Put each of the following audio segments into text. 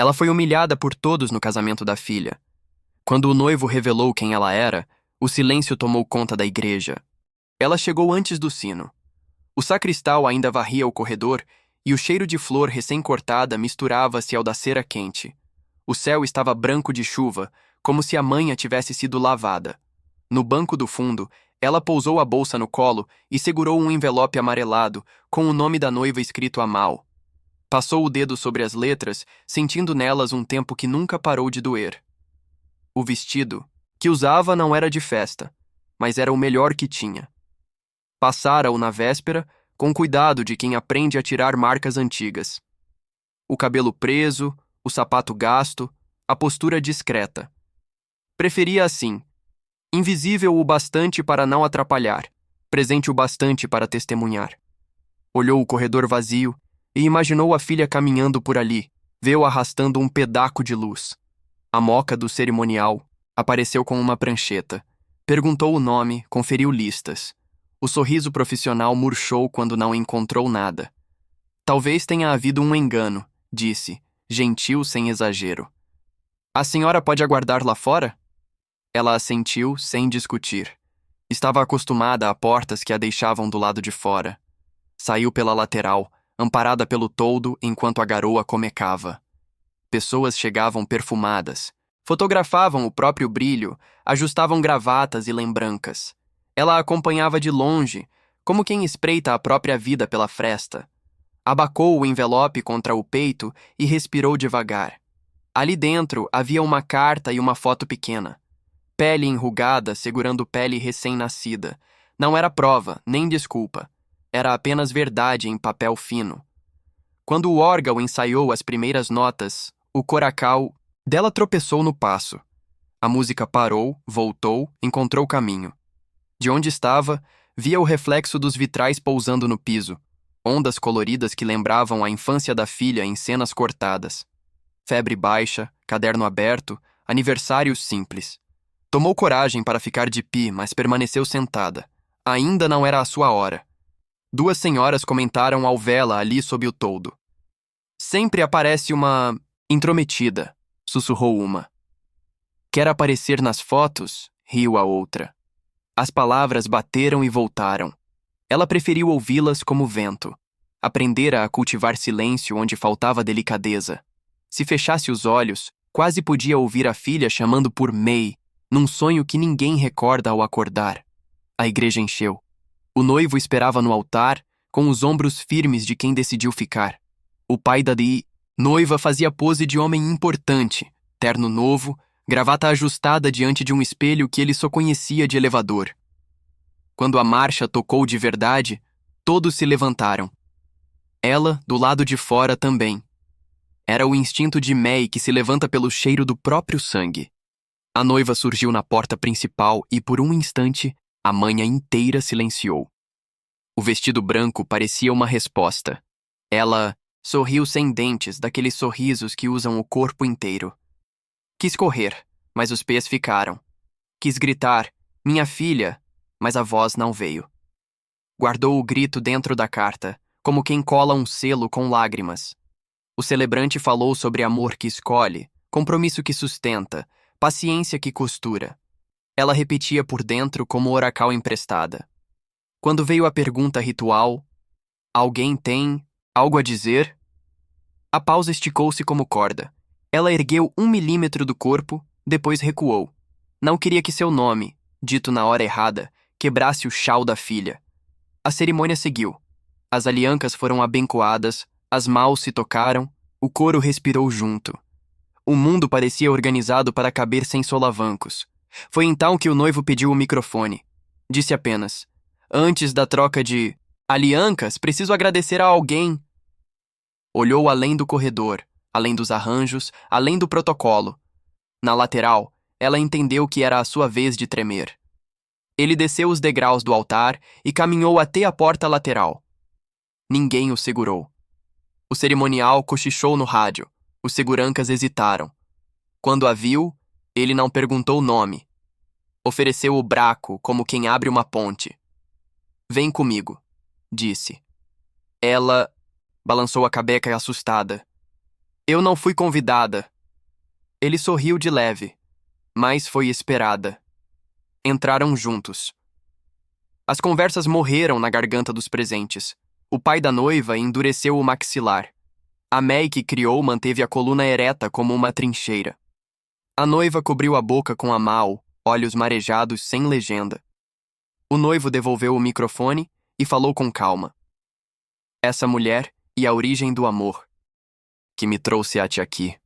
Ela foi humilhada por todos no casamento da filha. Quando o noivo revelou quem ela era, o silêncio tomou conta da igreja. Ela chegou antes do sino. O sacristal ainda varria o corredor e o cheiro de flor recém-cortada misturava-se ao da cera quente. O céu estava branco de chuva, como se a manhã tivesse sido lavada. No banco do fundo, ela pousou a bolsa no colo e segurou um envelope amarelado com o nome da noiva escrito à mão. Passou o dedo sobre as letras, sentindo nelas um tempo que nunca parou de doer. O vestido que usava não era de festa, mas era o melhor que tinha. Passara-o na véspera, com cuidado de quem aprende a tirar marcas antigas. O cabelo preso, o sapato gasto, a postura discreta. Preferia assim, invisível o bastante para não atrapalhar, presente o bastante para testemunhar. Olhou o corredor vazio e imaginou a filha caminhando por ali, vê-o arrastando um pedaço de luz. A moca do cerimonial apareceu com uma prancheta. Perguntou o nome, conferiu listas. O sorriso profissional murchou quando não encontrou nada. Talvez tenha havido um engano, disse, gentil sem exagero. A senhora pode aguardar lá fora? Ela assentiu, sem discutir. Estava acostumada a portas que a deixavam do lado de fora. Saiu pela lateral, amparada pelo toldo enquanto a garoa comecava. Pessoas chegavam perfumadas. Fotografavam o próprio brilho, ajustavam gravatas e lembrancas. Ela acompanhava de longe, como quem espreita a própria vida pela fresta. Abacou o envelope contra o peito e respirou devagar. Ali dentro havia uma carta e uma foto pequena. Pele enrugada segurando pele recém-nascida. Não era prova, nem desculpa. Era apenas verdade em papel fino. Quando o órgão ensaiou as primeiras notas, o coracal dela tropeçou no passo. A música parou, voltou, encontrou caminho. De onde estava, via o reflexo dos vitrais pousando no piso, ondas coloridas que lembravam a infância da filha em cenas cortadas. Febre baixa, caderno aberto, aniversário simples. Tomou coragem para ficar de pé, mas permaneceu sentada. Ainda não era a sua hora. Duas senhoras comentaram ao vela ali sob o toldo. Sempre aparece uma intrometida, sussurrou uma. Quer aparecer nas fotos? Riu a outra. As palavras bateram e voltaram. Ela preferiu ouvi-las como vento. Aprendera a cultivar silêncio onde faltava delicadeza. Se fechasse os olhos, quase podia ouvir a filha chamando por May, num sonho que ninguém recorda ao acordar. A igreja encheu. O noivo esperava no altar, com os ombros firmes de quem decidiu ficar. O pai da noiva fazia pose de homem importante, terno novo, gravata ajustada diante de um espelho que ele só conhecia de elevador. Quando a marcha tocou de verdade, todos se levantaram. Ela, do lado de fora, também. Era o instinto de May que se levanta pelo cheiro do próprio sangue. A noiva surgiu na porta principal e, por um instante, a manhã inteira silenciou. O vestido branco parecia uma resposta. Ela sorriu sem dentes, daqueles sorrisos que usam o corpo inteiro. Quis correr, mas os pés ficaram. Quis gritar, minha filha, mas a voz não veio. Guardou o grito dentro da carta, como quem cola um selo com lágrimas. O celebrante falou sobre amor que escolhe, compromisso que sustenta, paciência que costura. Ela repetia por dentro como oracal emprestada. Quando veio a pergunta ritual, alguém tem algo a dizer? A pausa esticou-se como corda. Ela ergueu 1 milímetro do corpo, depois recuou. Não queria que seu nome, dito na hora errada, quebrasse o chau da filha. A cerimônia seguiu. As aliancas foram abençoadas, as mãos se tocaram, o coro respirou junto. O mundo parecia organizado para caber sem solavancos. Foi então que o noivo pediu o microfone. Disse apenas, antes da troca de aliancas, preciso agradecer a alguém. Olhou além do corredor, além dos arranjos, além do protocolo. Na lateral, ela entendeu que era a sua vez de tremer. Ele desceu os degraus do altar e caminhou até a porta lateral. Ninguém o segurou. O cerimonial cochichou no rádio. Os seguranças hesitaram. Quando a viu, ele não perguntou o nome. Ofereceu o braço como quem abre uma ponte. Vem comigo, disse. Ela balançou a cabeça assustada. Eu não fui convidada. Ele sorriu de leve, mas foi esperada. Entraram juntos. As conversas morreram na garganta dos presentes. O pai da noiva endureceu o maxilar. A May que criou manteve a coluna ereta como uma trincheira. A noiva cobriu a boca com a mal, olhos marejados sem legenda. O noivo devolveu o microfone e falou com calma. Essa mulher e a origem do amor, que me trouxe até aqui.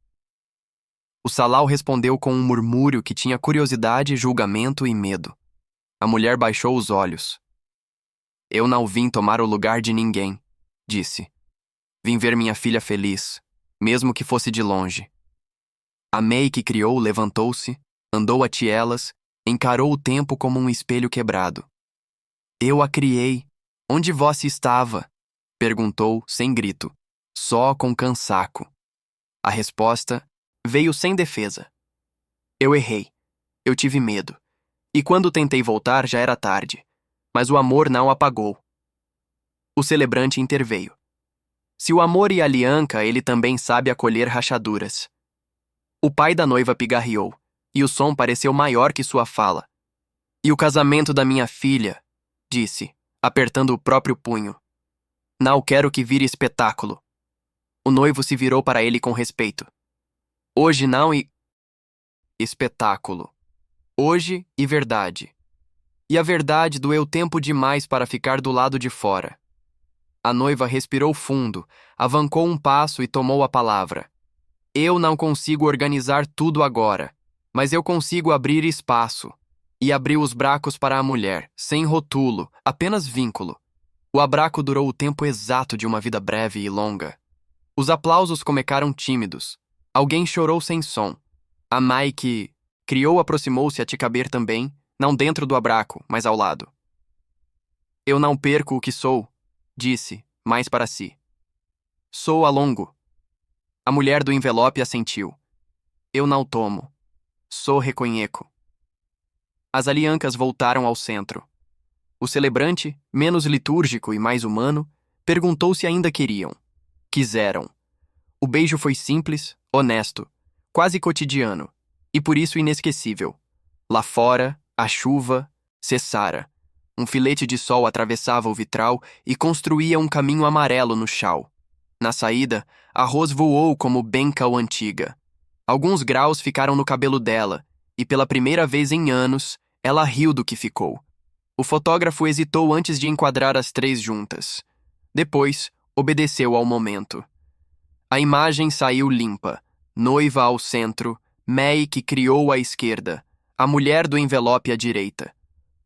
O Salal respondeu com um murmúrio que tinha curiosidade, julgamento e medo. A mulher baixou os olhos. Eu não vim tomar o lugar de ninguém, disse. Vim ver minha filha feliz, mesmo que fosse de longe. A May que criou levantou-se, andou a tielas, encarou o tempo como um espelho quebrado. Eu a criei. Onde você estava? Perguntou, sem grito, só com cansaco. A resposta veio sem defesa. Eu errei. Eu tive medo. E quando tentei voltar já era tarde. Mas o amor não apagou. O celebrante interveio. Se o amor e a aliança, ele também sabe acolher rachaduras. O pai da noiva pigarreou, e o som pareceu maior que sua fala. E o casamento da minha filha, disse, apertando o próprio punho. Não quero que vire espetáculo. O noivo se virou para ele com respeito. Hoje não e... Espetáculo. Hoje e verdade. E a verdade doeu tempo demais para ficar do lado de fora. A noiva respirou fundo, avancou um passo e tomou a palavra. Eu não consigo organizar tudo agora, mas eu consigo abrir espaço. E abriu os bracos para a mulher, sem rotulo, apenas vínculo. O abraço durou o tempo exato de uma vida breve e longa. Os aplausos começaram tímidos. Alguém chorou sem som. A May que criou aproximou-se a te caber também, não dentro do abraço, mas ao lado. Eu não perco o que sou, disse, mais para si. Sou a longo. A mulher do envelope assentiu. Eu não tomo. Sou reconheco. As aliancas voltaram ao centro. O celebrante, menos litúrgico e mais humano, perguntou se ainda queriam. Quiseram. O beijo foi simples, honesto, quase cotidiano, e por isso inesquecível. Lá fora, a chuva cessara. Um filete de sol atravessava o vitral e construía um caminho amarelo no chão. Na saída, a Rose voou como Bencal antiga. Alguns graus ficaram no cabelo dela, e pela primeira vez em anos, ela riu do que ficou. O fotógrafo hesitou antes de enquadrar as três juntas. Depois, obedeceu ao momento. A imagem saiu limpa. Noiva ao centro, May que criou à esquerda, a mulher do envelope à direita.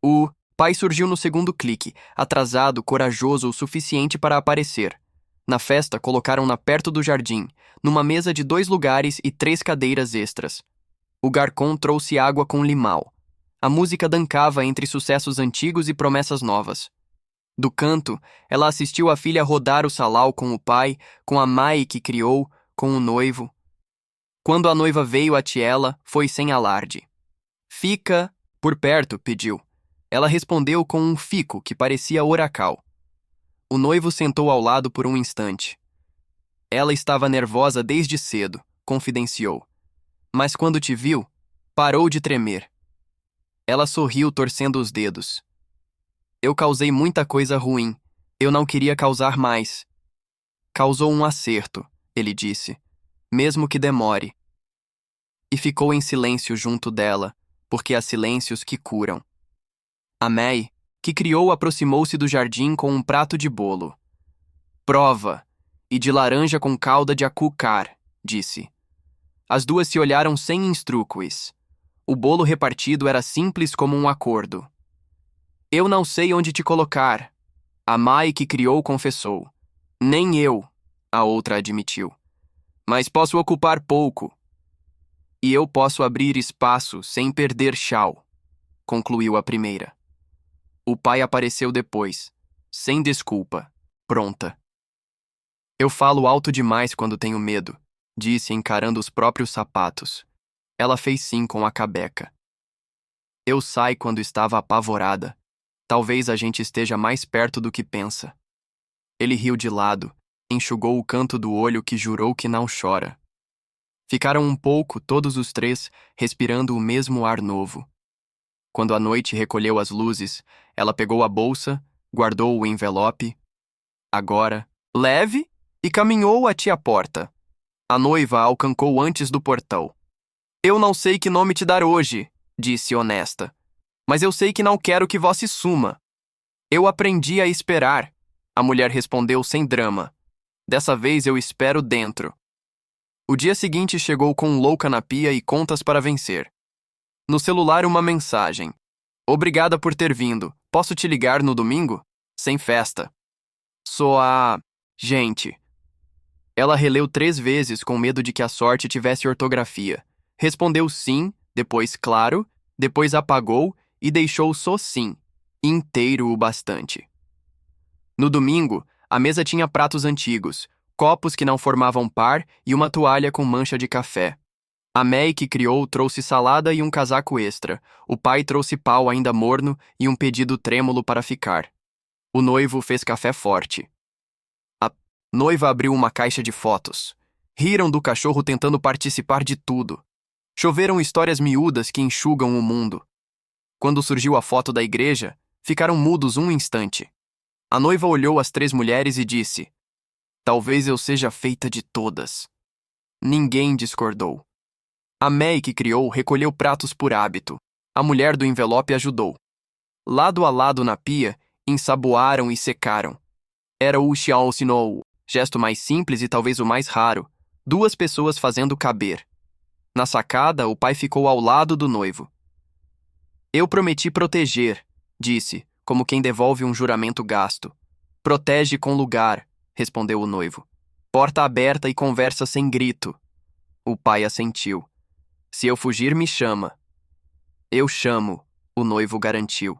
O pai surgiu no segundo clique, atrasado, corajoso o suficiente para aparecer. Na festa, colocaram-na perto do jardim, numa mesa de 2 lugares e 3 cadeiras extras. O garçom trouxe água com limão. A música dancava entre sucessos antigos e promessas novas. Do canto, ela assistiu a filha rodar o salão com o pai, com a May que criou, com o noivo. Quando a noiva veio a tiela, foi sem alarde. Fica por perto, pediu. Ela respondeu com um fico que parecia oracal. O noivo sentou ao lado por um instante. Ela estava nervosa desde cedo, confidenciou. Mas quando te viu, parou de tremer. Ela sorriu torcendo os dedos. Eu causei muita coisa ruim. Eu não queria causar mais. Causou um acerto, ele disse, mesmo que demore. E ficou em silêncio junto dela, porque há silêncios que curam. A May, que criou, aproximou-se do jardim com um prato de bolo. Prova, e de laranja com calda de açúcar, disse. As duas se olharam sem instruções. O bolo repartido era simples como um acordo. Eu não sei onde te colocar, a May que criou confessou. Nem eu, a outra admitiu. Mas posso ocupar pouco. E eu posso abrir espaço sem perder chão, concluiu a primeira. O pai apareceu depois, sem desculpa, pronta. Eu falo alto demais quando tenho medo, disse encarando os próprios sapatos. Ela fez sim com a cabeca. Eu saí quando estava apavorada. Talvez a gente esteja mais perto do que pensa. Ele riu de lado, enxugou o canto do olho que jurou que não chora. Ficaram um pouco, todos os três, respirando o mesmo ar novo. Quando a noite recolheu as luzes, ela pegou a bolsa, guardou o envelope, agora, leve, e caminhou até a porta. A noiva a alcancou antes do portão. Eu não sei que nome te dar hoje, disse honesta, mas eu sei que não quero que vós se suma. Eu aprendi a esperar, a mulher respondeu sem drama. Dessa vez eu espero dentro. O dia seguinte chegou com louca na pia e contas para vencer. No celular uma mensagem. Obrigada por ter vindo. Posso te ligar no domingo? Sem festa. Sou a... gente. Ela releu 3 vezes com medo de que a sorte tivesse ortografia. Respondeu sim, depois claro, depois apagou e deixou só sim, inteiro o bastante. No domingo, a mesa tinha pratos antigos, copos que não formavam par e uma toalha com mancha de café. A May que criou trouxe salada e um casaco extra. O pai trouxe pau ainda morno e um pedido trêmulo para ficar. O noivo fez café forte. A noiva abriu uma caixa de fotos. Riram do cachorro tentando participar de tudo. Choveram histórias miúdas que enxugam o mundo. Quando surgiu a foto da igreja, ficaram mudos um instante. A noiva olhou as 3 mulheres e disse: talvez eu seja feita de todas. Ninguém discordou. A May que criou recolheu pratos por hábito. A mulher do envelope ajudou. Lado a lado na pia, ensaboaram e secaram. Era o xiaosinou, gesto mais simples e talvez o mais raro. 2 pessoas fazendo caber. Na sacada, o pai ficou ao lado do noivo. Eu prometi proteger, disse, como quem devolve um juramento gasto. Protege com lugar, respondeu o noivo. Porta aberta e conversa sem grito. O pai assentiu. Se eu fugir, me chama. Eu chamo, o noivo garantiu.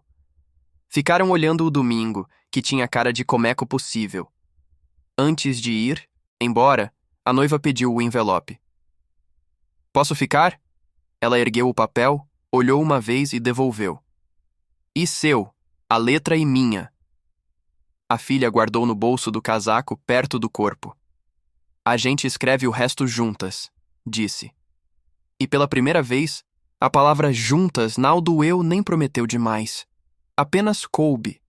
Ficaram olhando o domingo, que tinha cara de comeco possível. Antes de ir, embora, a noiva pediu o envelope. Posso ficar? Ela ergueu o papel, olhou uma vez e devolveu. E seu, a letra e minha. A filha guardou no bolso do casaco perto do corpo. A gente escreve o resto juntas, disse. E pela primeira vez, a palavra juntas não doeu nem prometeu demais. Apenas coube.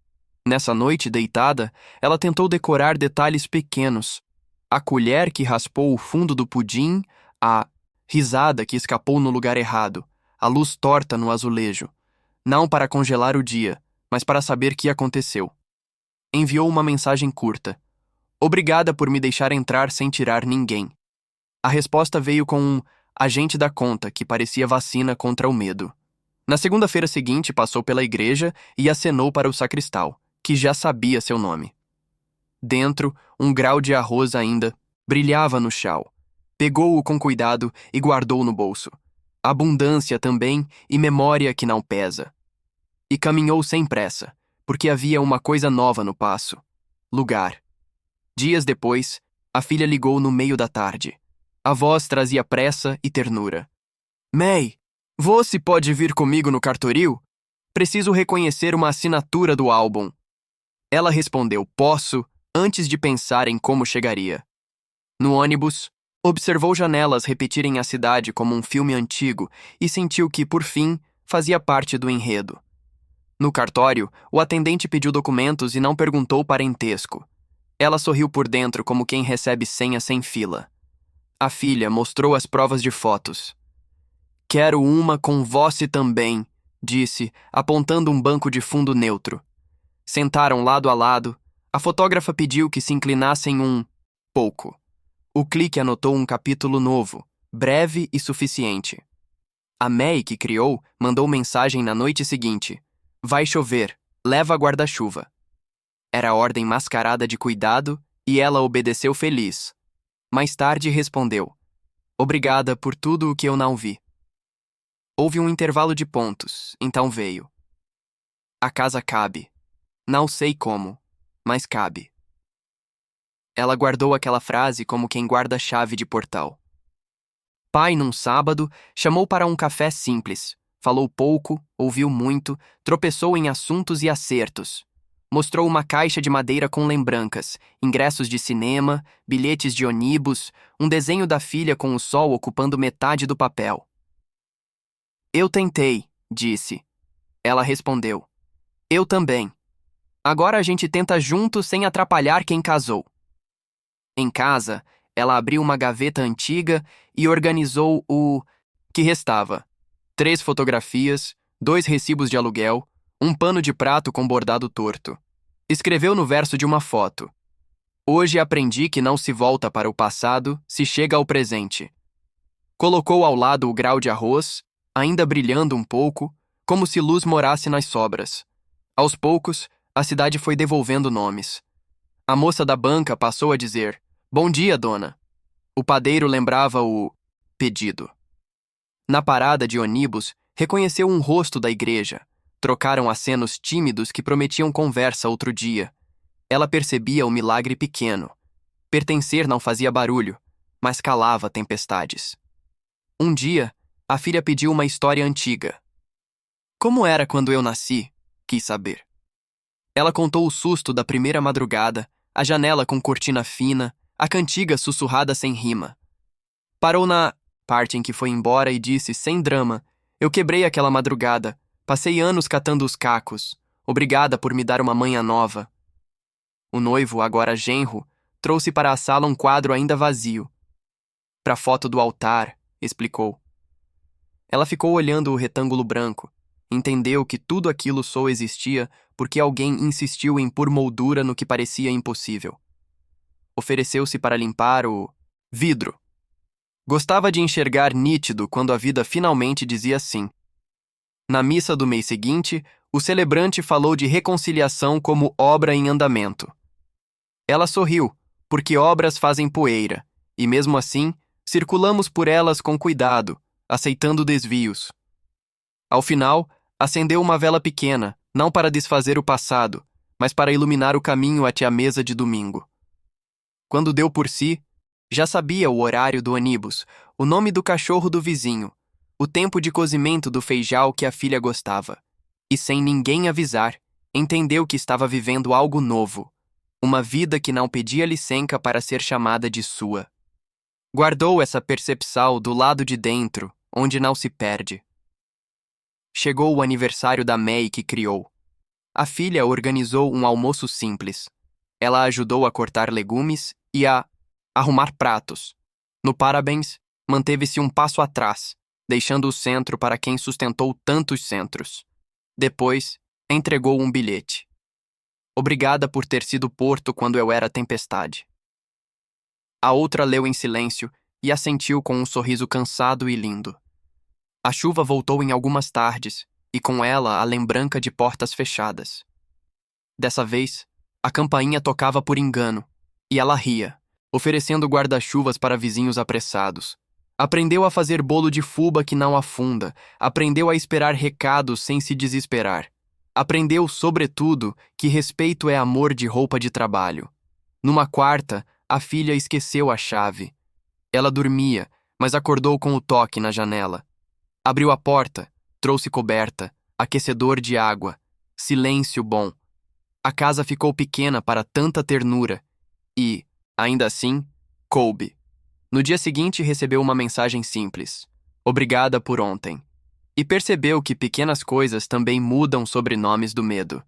Nessa noite deitada, ela tentou decorar detalhes pequenos. A colher que raspou o fundo do pudim, a risada que escapou no lugar errado, a luz torta no azulejo. Não para congelar o dia, mas para saber que aconteceu. Enviou uma mensagem curta. Obrigada por me deixar entrar sem tirar ninguém. A resposta veio com um agente da conta que parecia vacina contra o medo. Na segunda-feira seguinte, passou pela igreja e acenou para o sacristal, que já sabia seu nome. Dentro, um grau de arroz ainda brilhava no chão. Pegou-o com cuidado e guardou no bolso. Abundância também e memória que não pesa. E caminhou sem pressa, porque havia uma coisa nova no passo. Lugar. Dias depois, a filha ligou no meio da tarde. A voz trazia pressa e ternura. May, você pode vir comigo no cartoril? Preciso reconhecer uma assinatura do álbum. Ela respondeu posso, antes de pensar em como chegaria. No ônibus, observou janelas repetirem a cidade como um filme antigo e sentiu que, por fim, fazia parte do enredo. No cartório, o atendente pediu documentos e não perguntou parentesco. Ela sorriu por dentro como quem recebe senha sem fila. A filha mostrou as provas de fotos. Quero uma com você também, disse, apontando um banco de fundo neutro. Sentaram lado a lado. A fotógrafa pediu que se inclinassem um pouco. O clique anotou um capítulo novo, breve e suficiente. A May, que criou, mandou mensagem na noite seguinte. Vai chover, leva guarda-chuva. Era a ordem mascarada de cuidado e ela obedeceu feliz. Mais tarde respondeu. Obrigada por tudo o que eu não vi. Houve um intervalo de pontos, então veio. A casa cabe. Não sei como, mas cabe. Ela guardou aquela frase como quem guarda a chave de portal. Pai, num sábado, chamou para um café simples. Falou pouco, ouviu muito, tropeçou em assuntos e acertos. mostrou uma caixa de madeira com lembranças, ingressos de cinema, bilhetes de ônibus, um desenho da filha com o sol ocupando metade do papel. Eu tentei, disse. Ela respondeu. Eu também. Agora a gente tenta junto sem atrapalhar quem casou. Em casa, ela abriu uma gaveta antiga e organizou o que restava. 3 fotografias, 2 recibos de aluguel, um pano de prato com bordado torto. Escreveu no verso de uma foto. Hoje aprendi que não se volta para o passado, se chega ao presente. Colocou ao lado o grau de arroz, ainda brilhando um pouco, como se luz morasse nas sobras. Aos poucos, a cidade foi devolvendo nomes. A moça da banca passou a dizer, bom dia, dona. O padeiro lembrava o pedido. Na parada de ônibus, reconheceu um rosto da igreja. Trocaram acenos tímidos que prometiam conversa outro dia. Ela percebia o milagre pequeno. Pertencer não fazia barulho, mas calava tempestades. Um dia, a filha pediu uma história antiga. Como era quando eu nasci? Quis saber. Ela contou o susto da primeira madrugada, a janela com cortina fina, a cantiga sussurrada sem rima. Parou na parte em que foi embora e disse, sem drama, eu quebrei aquela madrugada, passei anos catando os cacos, obrigada por me dar uma manha nova. O noivo, agora genro, trouxe para a sala um quadro ainda vazio. Para a foto do altar, explicou. Ela ficou olhando o retângulo branco. Entendeu que tudo aquilo só existia porque alguém insistiu em pôr moldura no que parecia impossível. Ofereceu-se para limpar o vidro. Gostava de enxergar nítido quando a vida finalmente dizia sim. Na missa do mês seguinte, o celebrante falou de reconciliação como obra em andamento. Ela sorriu, porque obras fazem poeira, e mesmo assim, circulamos por elas com cuidado, aceitando desvios. Ao final, acendeu uma vela pequena, não para desfazer o passado, mas para iluminar o caminho até a mesa de domingo. Quando deu por si, já sabia o horário do ônibus, o nome do cachorro do vizinho, o tempo de cozimento do feijão que a filha gostava. E sem ninguém avisar, entendeu que estava vivendo algo novo, uma vida que não pedia licença para ser chamada de sua. Guardou essa percepção do lado de dentro, onde não se perde. Chegou o aniversário da May que criou. A filha organizou um almoço simples. Ela ajudou a cortar legumes e a arrumar pratos. No parabéns, manteve-se um passo atrás, deixando o centro para quem sustentou tantos centros. Depois, entregou um bilhete. Obrigada por ter sido porto quando eu era tempestade. A outra leu em silêncio e assentiu com um sorriso cansado e lindo. A chuva voltou em algumas tardes, e com ela a lembrança de portas fechadas. Dessa vez, a campainha tocava por engano, e ela ria, oferecendo guarda-chuvas para vizinhos apressados. Aprendeu a fazer bolo de fubá que não afunda, aprendeu a esperar recados sem se desesperar. Aprendeu, sobretudo, que respeito é amor de roupa de trabalho. Numa quarta, a filha esqueceu a chave. Ela dormia, mas acordou com o toque na janela. Abriu a porta, trouxe coberta, aquecedor de água, silêncio bom. A casa ficou pequena para tanta ternura e, ainda assim, coube. No dia seguinte recebeu uma mensagem simples. Obrigada por ontem. E percebeu que pequenas coisas também mudam sobrenomes do medo.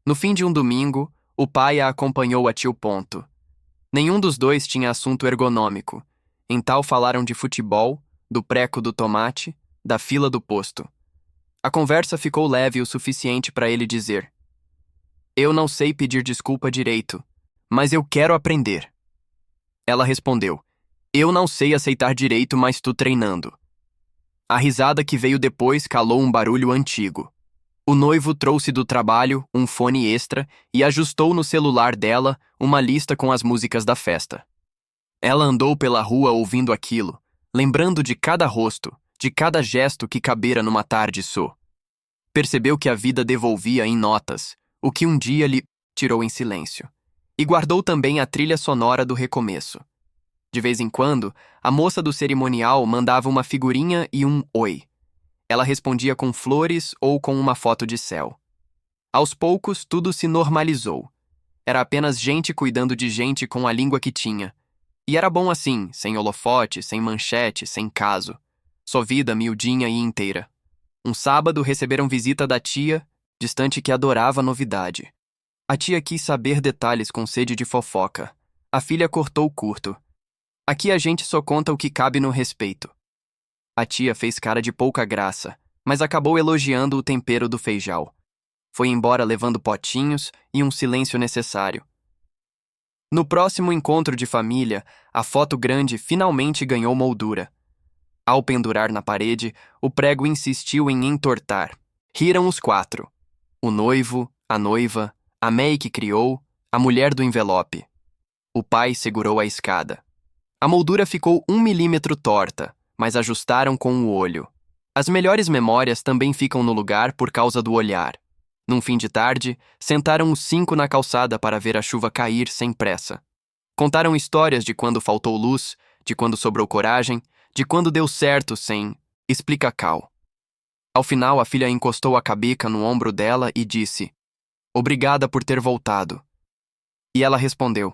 No fim de um domingo, o pai a acompanhou a tio Ponto. Nenhum dos dois tinha assunto ergonômico. Em tal falaram de futebol, do preco do tomate, da fila do posto. A conversa ficou leve o suficiente para ele dizer: eu não sei pedir desculpa direito, mas eu quero aprender. Ela respondeu: eu não sei aceitar direito, mas tô treinando. A risada que veio depois calou um barulho antigo. O noivo trouxe do trabalho um fone extra e ajustou no celular dela uma lista com as músicas da festa. Ela andou pela rua ouvindo aquilo, lembrando de cada rosto, de cada gesto que cabera numa tarde só. Percebeu que a vida devolvia em notas, o que um dia lhe tirou em silêncio. E guardou também a trilha sonora do recomeço. De vez em quando, a moça do cerimonial mandava uma figurinha e um oi. Ela respondia com flores ou com uma foto de céu. Aos poucos, tudo se normalizou. Era apenas gente cuidando de gente com a língua que tinha. E era bom assim, sem holofote, sem manchete, sem caso. Só vida miudinha e inteira. Um sábado receberam visita da tia, distante que adorava a novidade. A tia quis saber detalhes com sede de fofoca. A filha cortou curto. Aqui a gente só conta o que cabe no respeito. A tia fez cara de pouca graça, mas acabou elogiando o tempero do feijão. Foi embora levando potinhos e um silêncio necessário. No próximo encontro de família, a foto grande finalmente ganhou moldura. Ao pendurar na parede, o prego insistiu em entortar. Riram os quatro. O noivo, a noiva, a May que criou, a mulher do envelope. O pai segurou a escada. A moldura ficou 1 milímetro torta, mas ajustaram com o olho. As melhores memórias também ficam no lugar por causa do olhar. Num fim de tarde, sentaram os 5 na calçada para ver a chuva cair sem pressa. Contaram histórias de quando faltou luz, de quando sobrou coragem, de quando deu certo sem explica cal. Ao final, a filha encostou a cabeça no ombro dela e disse: "Obrigada por ter voltado." E ela respondeu: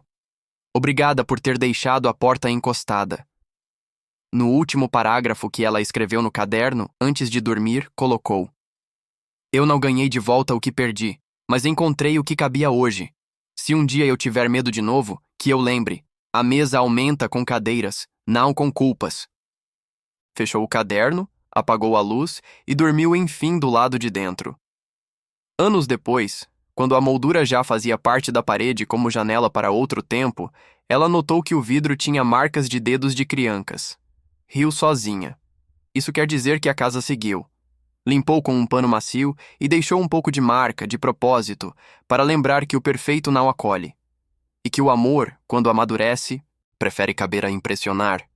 "Obrigada por ter deixado a porta encostada." No último parágrafo que ela escreveu no caderno, antes de dormir, colocou: "Eu não ganhei de volta o que perdi, mas encontrei o que cabia hoje. Se um dia eu tiver medo de novo, que eu lembre, a mesa aumenta com cadeiras, não com culpas." Fechou o caderno, apagou a luz e dormiu enfim do lado de dentro. Anos depois, quando a moldura já fazia parte da parede como janela para outro tempo, ela notou que o vidro tinha marcas de dedos de criancas. Riu sozinha. Isso quer dizer que a casa seguiu. Limpou com um pano macio e deixou um pouco de marca, de propósito, para lembrar que o perfeito não acolhe. E que o amor, quando amadurece, prefere caber a impressionar.